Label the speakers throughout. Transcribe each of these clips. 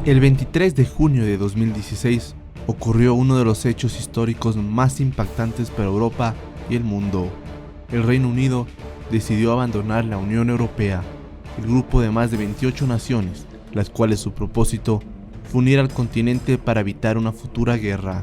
Speaker 1: El 23 de junio de 2016 ocurrió uno de los hechos históricos más impactantes para Europa y el mundo. El Reino Unido decidió abandonar la Unión Europea, el grupo de más de 28 naciones, las cuales su propósito fue unir al continente para evitar una futura guerra.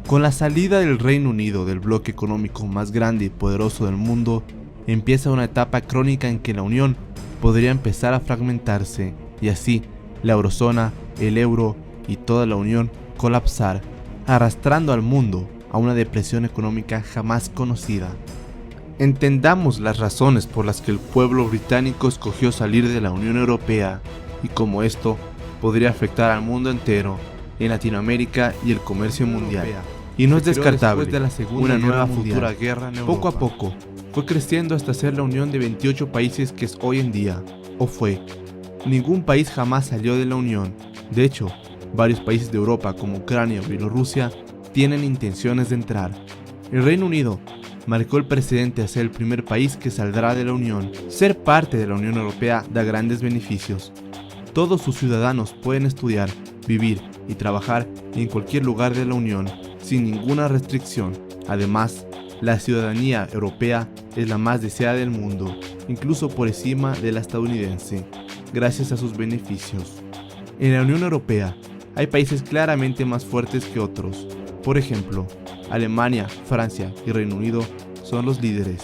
Speaker 1: Con la salida del Reino Unido del bloque económico más grande y poderoso del mundo, empieza una etapa crónica en que la Unión podría empezar a fragmentarse y así la eurozona, el euro y toda la Unión colapsar, arrastrando al mundo a una depresión económica jamás conocida. Entendamos las razones por las que el pueblo británico escogió salir de la Unión Europea y cómo esto podría afectar al mundo entero, en Latinoamérica y el comercio mundial. Y no es descartable una nueva futura guerra en Europa. Poco a poco fue creciendo hasta ser la unión de 28 países que es hoy en día, o fue. Ningún país jamás salió de la Unión. De hecho, varios países de Europa como Ucrania o Bielorrusia tienen intenciones de entrar. El Reino Unido marcó el precedente a ser el primer país que saldrá de la Unión. Ser parte de la Unión Europea da grandes beneficios. Todos sus ciudadanos pueden estudiar, vivir y trabajar en cualquier lugar de la Unión sin ninguna restricción. Además, la ciudadanía europea es la más deseada del mundo, incluso por encima de la estadounidense, gracias a sus beneficios. En la Unión Europea hay países claramente más fuertes que otros. Por ejemplo, Alemania, Francia y Reino Unido son los líderes.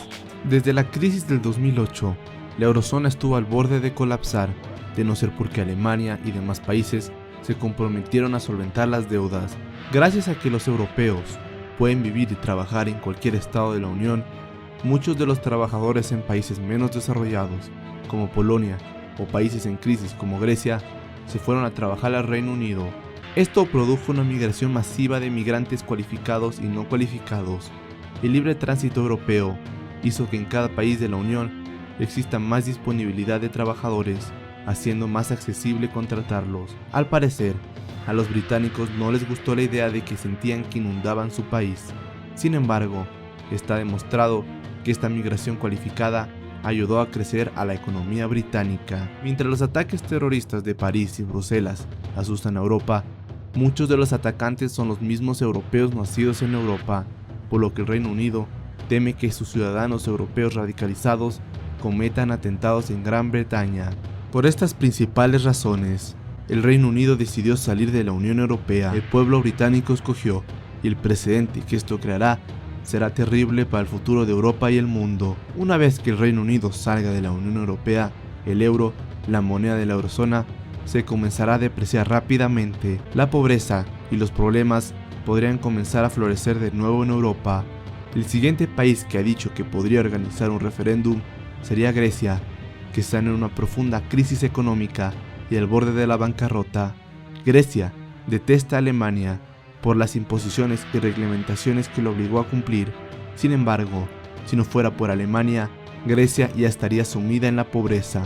Speaker 1: Desde la crisis del 2008, la eurozona estuvo al borde de colapsar, de no ser porque Alemania y demás países se comprometieron a solventar las deudas. Gracias a que los europeos pueden vivir y trabajar en cualquier estado de la Unión, muchos de los trabajadores en países menos desarrollados, como Polonia, o países en crisis como Grecia, se fueron a trabajar al Reino Unido. Esto produjo una migración masiva de migrantes cualificados y no cualificados. El libre tránsito europeo hizo que en cada país de la Unión exista más disponibilidad de trabajadores, haciendo más accesible contratarlos. Al parecer, a los británicos no les gustó la idea de que sentían que inundaban su país. Sin embargo, está demostrado que esta migración cualificada ayudó a crecer a la economía británica. Mientras los ataques terroristas de París y Bruselas asustan a Europa, muchos de los atacantes son los mismos europeos nacidos en Europa, por lo que el Reino Unido teme que sus ciudadanos europeos radicalizados cometan atentados en Gran Bretaña. Por estas principales razones, el Reino Unido decidió salir de la Unión Europea. El pueblo británico escogió, y el precedente que esto creará será terrible para el futuro de Europa y el mundo. Una vez que el Reino Unido salga de la Unión Europea, el euro, la moneda de la eurozona, se comenzará a depreciar rápidamente. La pobreza y los problemas podrían comenzar a florecer de nuevo en Europa. El siguiente país que ha dicho que podría organizar un referéndum sería Grecia, que está en una profunda crisis económica y al borde de la bancarrota. Grecia detesta a Alemania por las imposiciones y reglamentaciones que lo obligó a cumplir. Sin embargo, si no fuera por Alemania, Grecia ya estaría sumida en la pobreza.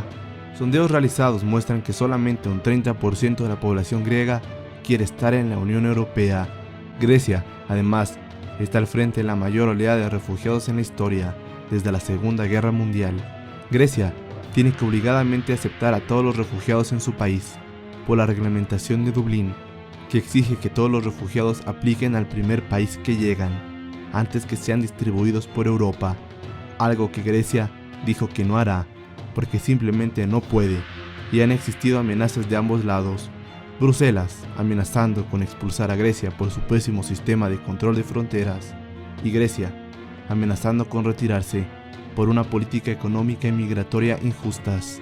Speaker 1: Sondeos realizados muestran que solamente un 30% de la población griega quiere estar en la Unión Europea. Grecia, además, está al frente de la mayor oleada de refugiados en la historia desde la Segunda Guerra Mundial. Grecia tiene que obligadamente aceptar a todos los refugiados en su país, por la reglamentación de Dublín, que exige que todos los refugiados apliquen al primer país que llegan, antes que sean distribuidos por Europa, algo que Grecia dijo que no hará, porque simplemente no puede, y han existido amenazas de ambos lados. Bruselas amenazando con expulsar a Grecia por su pésimo sistema de control de fronteras, y Grecia amenazando con retirarse por una política económica y migratoria injustas.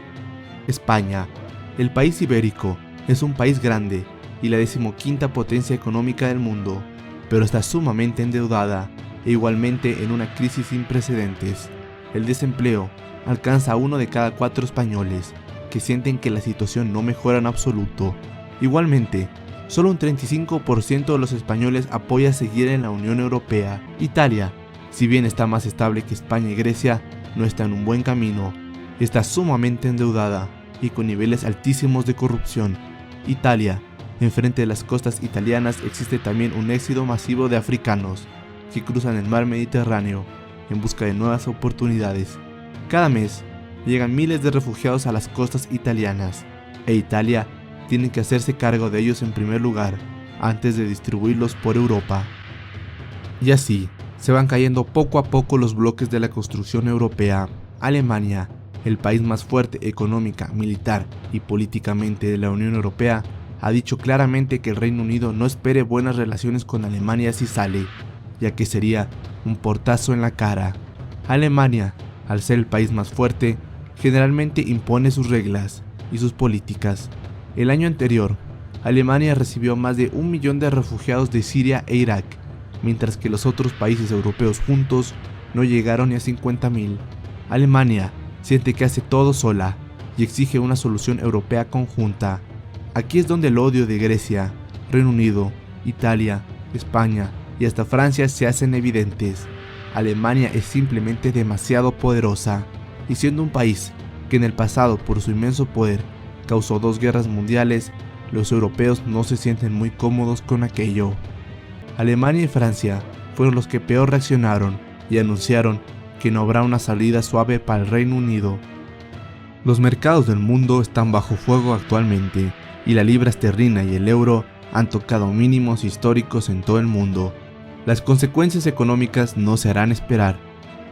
Speaker 1: España, el país ibérico, es un país grande y la 15ª potencia económica del mundo, pero está sumamente endeudada e igualmente en una crisis sin precedentes. El desempleo alcanza a 1 de cada 4 españoles, que sienten que la situación no mejora en absoluto. Igualmente, solo un 35% de los españoles apoya seguir en la Unión Europea. Italia, si bien está más estable que España y Grecia, no está en un buen camino. Está sumamente endeudada y con niveles altísimos de corrupción. Italia, enfrente de las costas italianas existe también un éxodo masivo de africanos que cruzan el mar Mediterráneo en busca de nuevas oportunidades. Cada mes llegan miles de refugiados a las costas italianas e Italia tienen que hacerse cargo de ellos en primer lugar, antes de distribuirlos por Europa. Y así, se van cayendo poco a poco los bloques de la construcción europea. Alemania, el país más fuerte económica, militar y políticamente de la Unión Europea, ha dicho claramente que el Reino Unido no espere buenas relaciones con Alemania si sale, ya que sería un portazo en la cara. Alemania, al ser el país más fuerte, generalmente impone sus reglas y sus políticas. El año anterior, Alemania recibió más de 1 millón de refugiados de Siria e Irak, mientras que los otros países europeos juntos no llegaron ni a 50.000. Alemania siente que hace todo sola y exige una solución europea conjunta. Aquí es donde el odio de Grecia, Reino Unido, Italia, España y hasta Francia se hacen evidentes. Alemania es simplemente demasiado poderosa, y siendo un país que en el pasado por su inmenso poder causó 2 guerras mundiales, los europeos no se sienten muy cómodos con aquello. Alemania y Francia fueron los que peor reaccionaron y anunciaron que no habrá una salida suave para el Reino Unido. Los mercados del mundo están bajo fuego actualmente, y la libra esterlina y el euro han tocado mínimos históricos en todo el mundo. Las consecuencias económicas no se harán esperar.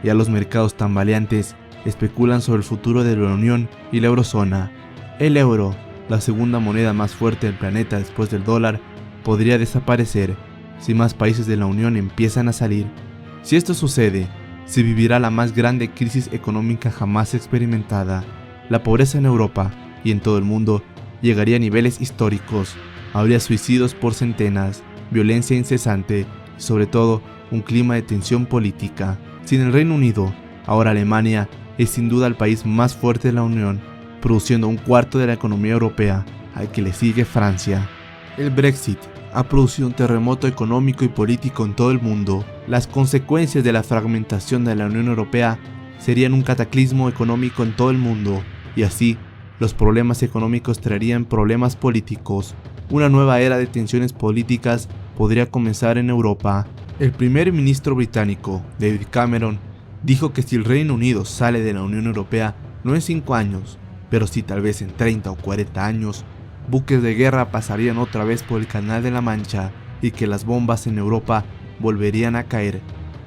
Speaker 1: Ya los mercados tambaleantes especulan sobre el futuro de la Unión y la eurozona. El euro, la segunda moneda más fuerte del planeta después del dólar, podría desaparecer si más países de la Unión empiezan a salir. Si esto sucede, se vivirá la más grande crisis económica jamás experimentada. La pobreza en Europa y en todo el mundo llegaría a niveles históricos. Habría suicidios por centenas, violencia incesante y sobre todo un clima de tensión política. Sin el Reino Unido, ahora Alemania es sin duda el país más fuerte de la Unión, produciendo 1/4 de la economía europea, al que le sigue Francia. El Brexit ha producido un terremoto económico y político en todo el mundo. Las consecuencias de la fragmentación de la Unión Europea serían un cataclismo económico en todo el mundo, y así, los problemas económicos traerían problemas políticos. Una nueva era de tensiones políticas podría comenzar en Europa. El primer ministro británico, David Cameron, dijo que si el Reino Unido sale de la Unión Europea, no en 5 años, pero sí tal vez en 30 o 40 años, buques de guerra pasarían otra vez por el Canal de la Mancha y que las bombas en Europa volverían a caer.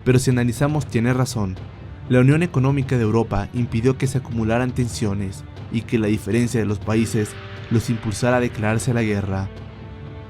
Speaker 1: Pero si analizamos, tiene razón. La Unión Económica de Europa impidió que se acumularan tensiones y que la diferencia de los países los impulsara a declararse la guerra.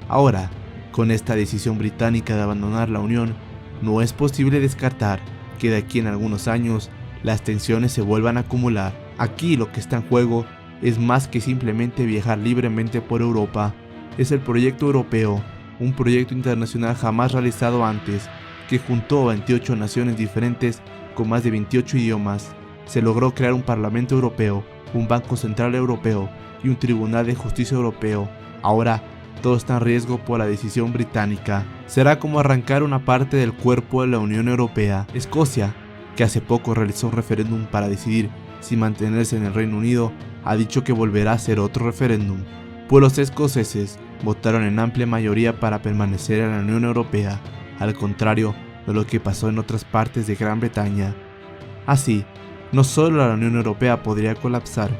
Speaker 1: Ahora, con esta decisión británica de abandonar la Unión, no es posible descartar que de aquí en algunos años las tensiones se vuelvan a acumular. Aquí lo que está en juego es más que simplemente viajar libremente por Europa. Es el proyecto europeo, un proyecto internacional jamás realizado antes, que juntó a 28 naciones diferentes con más de 28 idiomas. Se logró crear un Parlamento Europeo, un Banco Central Europeo y un Tribunal de Justicia Europeo. Ahora, todo está en riesgo por la decisión británica. Será como arrancar una parte del cuerpo de la Unión Europea. Escocia, que hace poco realizó un referéndum para decidir si mantenerse en el Reino Unido, ha dicho que volverá a hacer otro referéndum, pues los escoceses votaron en amplia mayoría para permanecer en la Unión Europea, al contrario de lo que pasó en otras partes de Gran Bretaña. Así, no solo la Unión Europea podría colapsar,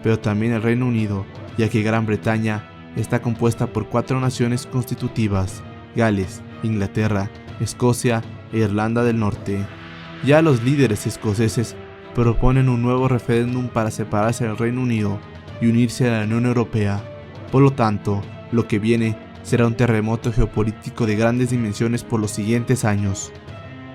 Speaker 1: pero también el Reino Unido, ya que Gran Bretaña está compuesta por 4 naciones constitutivas: Gales, Inglaterra, Escocia e Irlanda del Norte. Ya los líderes escoceses proponen un nuevo referéndum para separarse del Reino Unido y unirse a la Unión Europea. Por lo tanto, lo que viene será un terremoto geopolítico de grandes dimensiones por los siguientes años.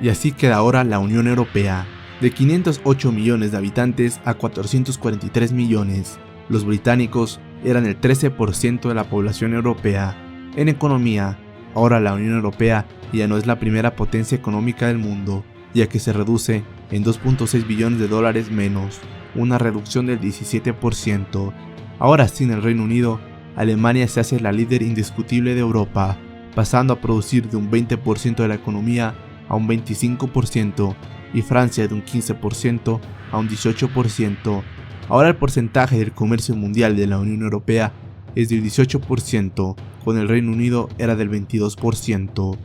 Speaker 1: Y así queda ahora la Unión Europea, de 508 millones de habitantes a 443 millones. Los británicos eran el 13% de la población europea. En economía, ahora la Unión Europea ya no es la primera potencia económica del mundo, ya que se reduce en 2.6 billones de dólares menos, una reducción del 17%. Ahora, sin el Reino Unido, Alemania se hace la líder indiscutible de Europa, pasando a producir de un 20% de la economía a un 25%, y Francia de un 15% a un 18%. Ahora el porcentaje del comercio mundial de la Unión Europea es del 18%, con el Reino Unido era del 22%.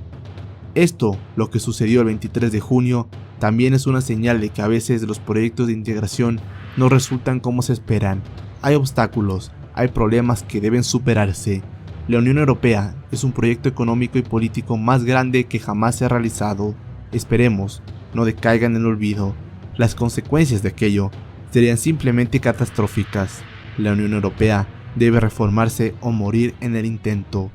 Speaker 1: Esto, lo que sucedió el 23 de junio, también es una señal de que a veces los proyectos de integración no resultan como se esperan. Hay obstáculos, hay problemas que deben superarse. La Unión Europea es un proyecto económico y político más grande que jamás se ha realizado. Esperemos no decaiga en el olvido. Las consecuencias de aquello serían simplemente catastróficas. La Unión Europea debe reformarse o morir en el intento.